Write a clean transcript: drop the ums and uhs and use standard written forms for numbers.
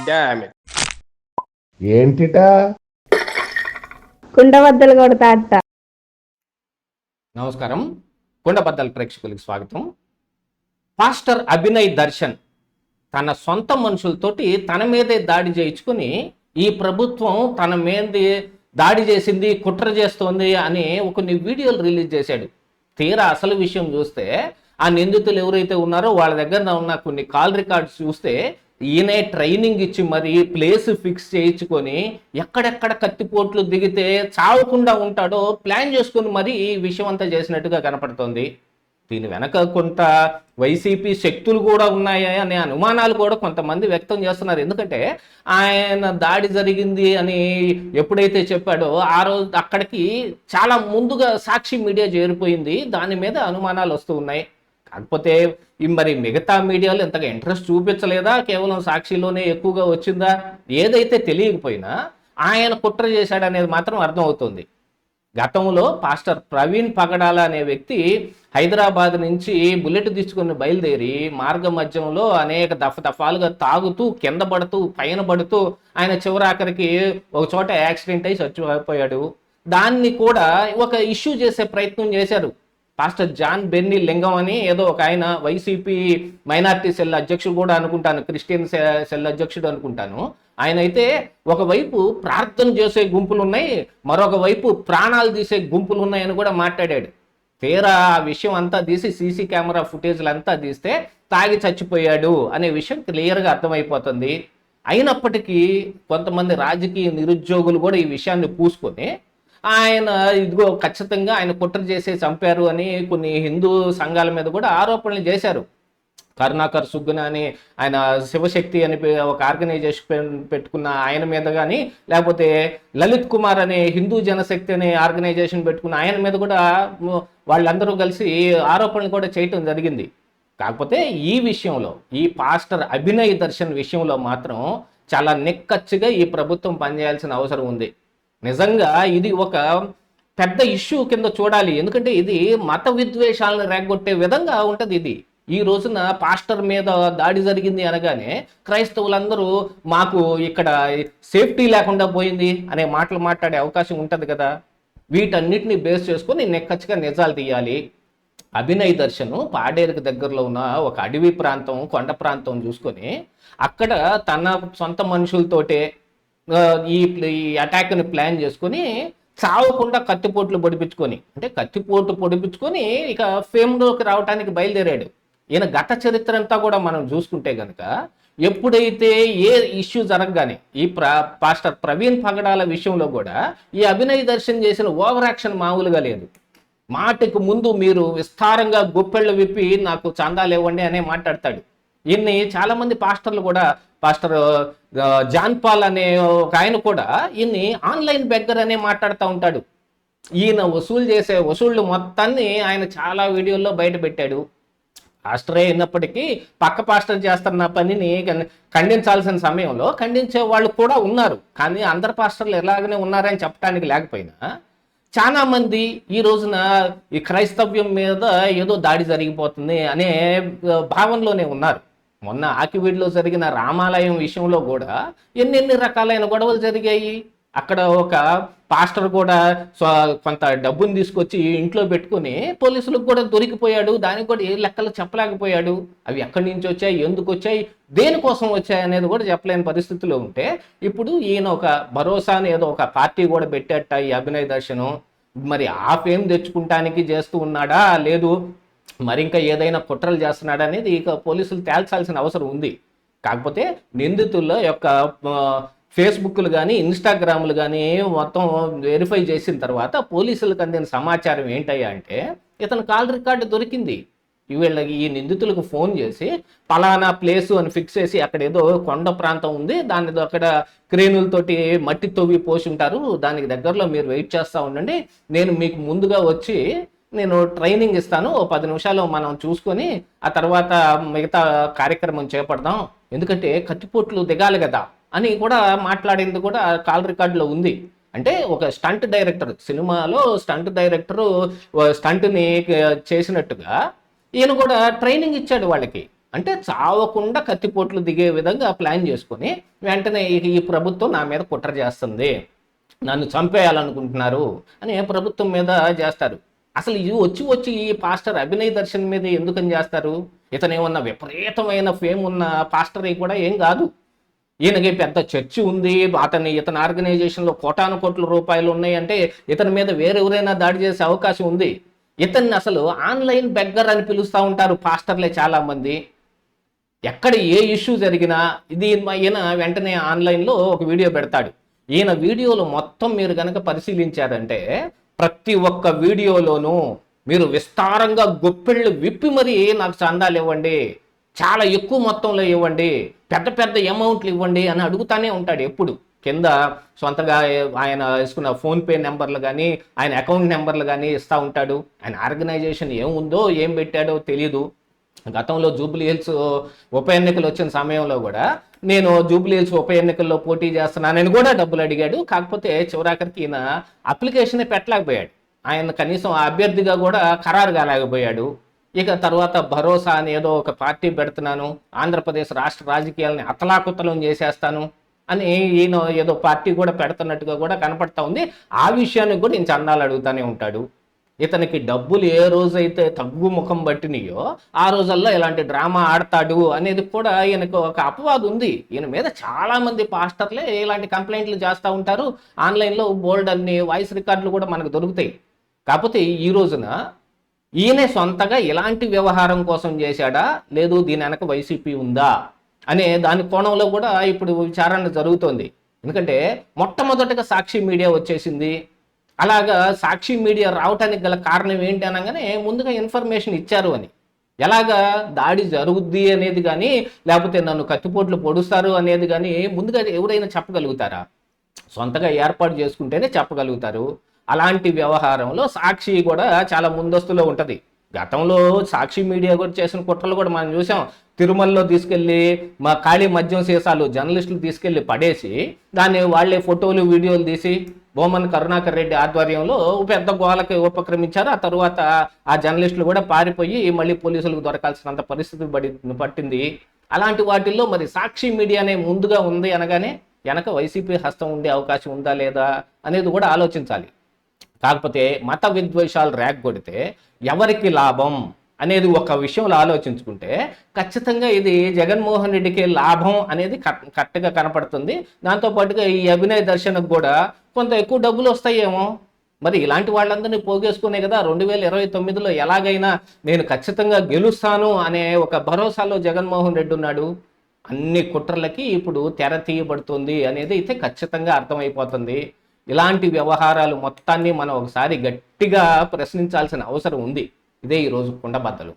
Damn it. ఏంటిటా కుండబద్దలు కొడతా అట్ట. నమస్కారం, కుండబద్దల ప్రేక్షకులకు స్వాగతం. పాస్టర్ అభినయ్ దర్శన్ తన సొంత మనుషులతోటి తన మీదే దాడి చేయించుకుని ఈ ప్రభుత్వం తన మీద దాడి చేసింది, కుట్ర చేస్తోంది అని కొన్ని వీడియోలు రిలీజ్ చేశాడు. తీరా అసలు విషయం చూస్తే ఆ నిందితులు ఎవరైతే ఉన్నారో వాళ్ళ దగ్గర ఉన్న కొన్ని కాల్ రికార్డ్స్ చూస్తే ఈయనే ట్రైనింగ్ ఇచ్చి మరి ప్లేస్ ఫిక్స్ చేయించుకొని ఎక్కడెక్కడ కత్తిపోట్లు దిగితే చావకుండా ఉంటాడో ప్లాన్ చేసుకుని మరి ఈ విషయం అంతా చేసినట్టుగా కనపడుతోంది. దీని వెనక కొంత వైసీపీ శక్తులు కూడా ఉన్నాయా అనే అనుమానాలు కూడా కొంతమంది వ్యక్తం చేస్తున్నారు. ఎందుకంటే ఆయన దాడి జరిగింది అని ఎప్పుడైతే చెప్పాడో ఆ రోజు అక్కడికి చాలా ముందుగా సాక్షి మీడియా చేరిపోయింది. దాని మీద అనుమానాలు వస్తూ ఉన్నాయి. కాకపోతే మరి మిగతా మీడియాలో ఇంతగా ఇంట్రెస్ట్ చూపించలేదా, కేవలం సాక్షిలోనే ఎక్కువగా వచ్చిందా, ఏదైతే తెలియకపోయినా ఆయన కుట్ర చేశాడనేది మాత్రం అర్థమవుతుంది. గతంలో పాస్టర్ ప్రవీణ్ పగడాల అనే వ్యక్తి హైదరాబాద్ నుంచి బుల్లెట్ తీసుకుని బయలుదేరి మార్గ మధ్యంలో అనేక దఫాలుగా తాగుతూ కింద పడుతూ పైన పడుతూ ఆయన చివరాఖరికి ఒక చోట యాక్సిడెంట్ అయి చచ్చిపోయాడు. దాన్ని కూడా ఒక ఇష్యూ చేసే ప్రయత్నం చేశారు. పాస్టర్ జాన్ బెన్నీ లింగం అని ఏదో ఒక ఆయన వైసీపీ మైనార్టీ సెల్ అధ్యక్షుడు కూడా అనుకుంటాను, క్రిస్టియన్ సెల్ అధ్యక్షుడు అనుకుంటాను. ఆయన అయితే ఒకవైపు ప్రార్థన చేసే గుంపులు ఉన్నాయి, మరొక వైపు ప్రాణాలు తీసే గుంపులు ఉన్నాయని కూడా మాట్లాడాడు. తీరా ఆ విషయం అంతా తీసి సీసీ కెమెరా ఫుటేజ్లు అంతా తీస్తే తాగి చచ్చిపోయాడు అనే విషయం క్లియర్గా అర్థమైపోతుంది. అయినప్పటికీ కొంతమంది రాజకీయ నిరుద్యోగులు కూడా ఈ విషయాన్ని పూసుకొని ఆయన ఇదిగో ఖచ్చితంగా ఆయన కుట్ర చేసి చంపారు అని కొన్ని హిందూ సంఘాల మీద కూడా ఆరోపణలు చేశారు. కరుణాకర్ సుగ్గున అని ఆయన శివశక్తి అని ఒక ఆర్గనైజేషన్ పెట్టుకున్న ఆయన మీద కానీ, లేకపోతే లలిత్ కుమార్ అనే హిందూ జనశక్తి అనే ఆర్గనైజేషన్ పెట్టుకున్న ఆయన మీద కూడా వాళ్ళందరూ కలిసి ఆరోపణలు కూడా చేయటం జరిగింది. కాకపోతే ఈ విషయంలో ఈ పాస్టర్ అభినయ్ దర్శన్ విషయంలో మాత్రం చాలా నిక్కచ్చిగా ఈ ప్రభుత్వం పనిచేయాల్సిన అవసరం ఉంది. నిజంగా ఇది ఒక పెద్ద ఇష్యూ కింద చూడాలి. ఎందుకంటే ఇది మత విద్వేషాలను రేగొట్టే విధంగా ఉంటుంది. ఇది ఈ రోజున పాస్టర్ మీద దాడి జరిగింది అనగానే క్రైస్తవులందరూ మాకు ఇక్కడ సేఫ్టీ లేకుండా పోయింది అనే మాటలు మాట్లాడే అవకాశం ఉంటుంది కదా. వీటన్నిటిని బేస్ చేసుకొని నిక్కచ్చిగా నిజాలు తీయాలి. అభినయ్ దర్శన్ పాడేరుకు దగ్గరలో ఉన్న ఒక అడవి ప్రాంతం, కొండ ప్రాంతం చూసుకొని అక్కడ తన సొంత మనుషులతోటే ఈ అటాక్ని ప్లాన్ చేసుకొని చావకుండా కత్తిపోట్లు పొడిపించుకొని, అంటే కత్తిపోటు పొడిపించుకొని ఇక ఫేమ్లోకి రావడానికి బయలుదేరాడు. ఈయన గత చరిత్ర అంతా కూడా మనం చూసుకుంటే కనుక ఎప్పుడైతే ఏ ఇష్యూ జరగగానే ఈ పాస్టర్ ప్రవీణ్ పగడాల విషయంలో కూడా ఈ అభినయ్ దర్శన్ చేసిన ఓవర్ యాక్షన్ మామూలుగా లేదు. మాటకు ముందు మీరు విస్తారంగా గుప్పెళ్ళు విప్పి నాకు చందాలు ఇవ్వండి అనే మాట్లాడతాడు. ఈయన్ని చాలామంది పాస్టర్లు కూడా, పాస్టర్ జాన్ పాల్ అనే ఒక ఆయన కూడా ఈయన్ని ఆన్లైన్ బెగ్గర్ అనే మాట్లాడుతూ ఉంటాడు. ఈయన వసూలు చేసే వసూళ్ళు మొత్తాన్ని ఆయన చాలా వీడియోల్లో బయట పెట్టాడు. పాస్టరే అయినప్పటికీ పక్క పాస్టర్ చేస్తున్న పనిని ఖండించాల్సిన సమయంలో ఖండించే వాళ్ళు కూడా ఉన్నారు. కానీ అందరు పాస్టర్లు ఎలాగనే ఉన్నారని చెప్పడానికి లేకపోయినా చాలా మంది ఈ రోజున ఈ క్రైస్తవ్యం మీద ఏదో దాడి జరిగిపోతుంది అనే భావనలోనే ఉన్నారు. మొన్న ఆకివీడులో జరిగిన రామాలయం విషయంలో కూడా ఎన్నెన్ని రకాలైన గొడవలు జరిగాయి. అక్కడ ఒక పాస్టర్ కూడా కొంత డబ్బుని తీసుకొచ్చి ఇంట్లో పెట్టుకుని పోలీసులకు కూడా దొరికిపోయాడు. దానికి కూడా ఏ లెక్కలు చెప్పలేకపోయాడు. అవి ఎక్కడి నుంచి వచ్చాయి, ఎందుకు వచ్చాయి, దేనికోసం వచ్చాయి అనేది కూడా చెప్పలేని పరిస్థితిలో ఉంటే ఇప్పుడు ఈయన ఒక భరోసాని ఏదో ఒక పార్టీ కూడా పెట్టేట ఈ అభినయ్ దర్శనం. మరి ఆ ఫేమ్ తెచ్చుకుంటానికి చేస్తూ ఉన్నాడా, లేదు మరి ఇంకా ఏదైనా కుట్రలు చేస్తున్నాడా అనేది ఇక పోలీసులు తేల్చాల్సిన అవసరం ఉంది. కాకపోతే నిందితుల యొక్క ఫేస్బుక్లు కానీ ఇన్స్టాగ్రామ్లు కానీ మొత్తం వెరిఫై చేసిన తర్వాత పోలీసులకు అందిన సమాచారం ఏంటయ్యా అంటే ఇతను కాల్ రికార్డు దొరికింది. వీళ్ళకి ఈ నిందితులకు ఫోన్ చేసి పలానా ప్లేసు అని ఫిక్స్ చేసి అక్కడ ఏదో కొండ ప్రాంతం ఉంది, దాని అక్కడ క్రేనులతోటి మట్టి తవ్వి పోసి ఉంటారు, దానికి దగ్గరలో మీరు వెయిట్ చేస్తూ ఉండండి, నేను మీకు ముందుగా వచ్చి నేను ట్రైనింగ్ ఇస్తాను, ఓ 10 నిమిషాలు మనం చూసుకొని ఆ తర్వాత మిగతా కార్యక్రమం చేపడదాం, ఎందుకంటే కత్తిపోట్లు దిగాలి కదా అని కూడా మాట్లాడింది కూడా కాల్ రికార్డులో ఉంది. అంటే ఒక స్టంట్ డైరెక్టర్, సినిమాలో స్టంట్ డైరెక్టరు స్టంట్ని చేసినట్టుగా ఈయన కూడా ట్రైనింగ్ ఇచ్చాడు వాళ్ళకి. అంటే చావకుండా కత్తిపోట్లు దిగే విధంగా ప్లాన్ చేసుకొని వెంటనే ఈ ప్రభుత్వం నా మీద కుట్ర చేస్తుంది, నన్ను చంపేయాలనుకుంటున్నారు అని ప్రభుత్వం మీద చేస్తారు. అసలు ఇది వచ్చి ఈ పాస్టర్ అభినయ్ దర్శన్ మీద ఎందుకని చేస్తారు? ఇతను ఏమన్నా విపరీతమైన ఫేమ్ ఉన్న పాస్టర్ కూడా ఏం కాదు. ఈయనకి పెద్ద చర్చి ఉంది, ఇతని ఆర్గనైజేషన్లో కోటాను కోట్ల రూపాయలు ఉన్నాయి అంటే ఇతని మీద వేరెవరైనా దాడి చేసే అవకాశం ఉంది. ఇతన్ని అసలు ఆన్లైన్ బెగ్గర్ అని పిలుస్తూ ఉంటారు పాస్టర్లే చాలామంది. ఎక్కడ ఏ ఇష్యూ జరిగినా ఈయన వెంటనే ఆన్లైన్లో ఒక వీడియో పెడతాడు. ఈయన వీడియోలు మొత్తం మీరు కనుక పరిశీలించారంటే ప్రతి ఒక్క వీడియోలోనూ మీరు విస్తారంగా గొప్పెళ్ళు విప్పి మరీ నాకు చందాలు ఇవ్వండి, చాలా ఎక్కువ మొత్తంలో ఇవ్వండి, పెద్ద పెద్ద అమౌంట్లు ఇవ్వండి అని అడుగుతానే ఉంటాడు. ఎప్పుడు కింద సొంతగా ఆయన వేసుకున్న ఫోన్పే నెంబర్లు కానీ ఆయన అకౌంట్ నెంబర్లు కానీ ఇస్తూ ఉంటాడు. ఆయన ఆర్గనైజేషన్ ఏముందో ఏం పెట్టాడో తెలియదు. గతంలో జూబ్లీ హిల్స్ ఉప ఎన్నికలు వచ్చిన సమయంలో కూడా నేను జూబ్లీ హిల్స్ ఉప ఎన్నికల్లో పోటీ చేస్తున్నానని కూడా డబ్బులు అడిగాడు. కాకపోతే చివరాఖరికి ఈయన అప్లికేషన్ పెట్టలేకపోయాడు. ఆయన కనీసం అభ్యర్థిగా కూడా ఖరారు కాలేకపోయాడు. ఇక తర్వాత భరోసా అని ఏదో ఒక పార్టీ పెడుతున్నాను, ఆంధ్రప్రదేశ్ రాష్ట్ర రాజకీయాలని అతలాకుతలం చేసేస్తాను అని ఈయన ఏదో పార్టీ కూడా పెడుతున్నట్టుగా కూడా కనపడతా ఉంది. ఆ విషయానికి కూడా ఈయన చందాలు అడుగుతూనే ఉంటాడు. ఇతనికి డబ్బులు ఏ రోజైతే తగ్గుముఖం పట్టినాయో ఆ రోజుల్లో ఇలాంటి డ్రామా ఆడతాడు అనేది కూడా ఈయనకు ఒక అపవాదు ఉంది. ఈయన మీద చాలామంది పాస్టర్లే ఇలాంటి కంప్లైంట్లు చేస్తూ ఉంటారు. ఆన్లైన్లో బోల్డ్ అన్ని వాయిస్ రికార్డులు కూడా మనకు దొరుకుతాయి. కాకపోతే ఈ రోజున ఈయనే సొంతగా ఇలాంటి వ్యవహారం కోసం చేశాడా, లేదు దీని వెనక వైసీపీ ఉందా అనే దాని కోణంలో కూడా ఇప్పుడు విచారణ జరుగుతోంది. ఎందుకంటే మొట్టమొదటిగా సాక్షి మీడియా వచ్చేసింది. అలాగా సాక్షి మీడియా రావటానికి గల కారణం ఏంటి అనగానే ముందుగా ఇన్ఫర్మేషన్ ఇచ్చారు అని. ఎలాగా దాడి జరుగుద్ది అనేది కానీ లేకపోతే నన్ను కత్తిపోట్లు పొడుస్తారు అనేది కానీ ముందుగా ఎవరైనా చెప్పగలుగుతారా? సొంతగా ఏర్పాటు చేసుకుంటేనే చెప్పగలుగుతారు. అలాంటి వ్యవహారంలో సాక్షి కూడా చాలా ముందస్తులో ఉంటుంది. గతంలో సాక్షి మీడియా కూడా చేసిన కుట్రలు కూడా మనం చూసాం. తిరుమలలో తీసుకెళ్ళి మా ఖాళీ మద్యం సీసాలు జర్నలిస్టులు తీసుకెళ్ళి పడేసి దాన్ని వాళ్ళే ఫోటోలు వీడియోలు తీసి బొమ్మన్ కరుణాకర్ రెడ్డి ఆధ్వర్యంలో పెద్ద గోలకి ఉపక్రమించారు. ఆ తర్వాత ఆ జర్నలిస్టులు కూడా పారిపోయి మళ్ళీ పోలీసులకు దొరకాల్సినంత పరిస్థితి పట్టింది. అలాంటి వాటిల్లో మరి సాక్షి మీడియానే ముందుగా ఉంది అనగానే వెనక వైసీపీ హస్తం ఉండే అవకాశం ఉందా లేదా అనేది కూడా ఆలోచించాలి. కాకపోతే మత విద్వేషాలు రేగొడితే ఎవరికి లాభం అనేది ఒక విషయంలో ఆలోచించుకుంటే ఖచ్చితంగా ఇది జగన్మోహన్ రెడ్డికి లాభం అనేది కరెక్ట్గా కనపడుతుంది. దాంతోపాటుగా ఈ అభినయ్ దర్శన్కు కూడా కొంత ఎక్కువ డబ్బులు వస్తాయేమో. మరి ఇలాంటి వాళ్ళందరినీ పోగేసుకునే కదా 2029లో ఎలాగైనా నేను ఖచ్చితంగా గెలుస్తాను అనే ఒక భరోసాలో జగన్మోహన్ రెడ్డి ఉన్నాడు. అన్ని కుట్రలకి ఇప్పుడు తెర తీయబడుతుంది అనేది అయితే ఖచ్చితంగా అర్థమైపోతుంది. ఇలాంటి వ్యవహారాలు మొత్తాన్ని మనం ఒకసారి గట్టిగా ప్రశ్నించాల్సిన అవసరం ఉంది. ఇదే ఈరోజు కుండబద్దలు.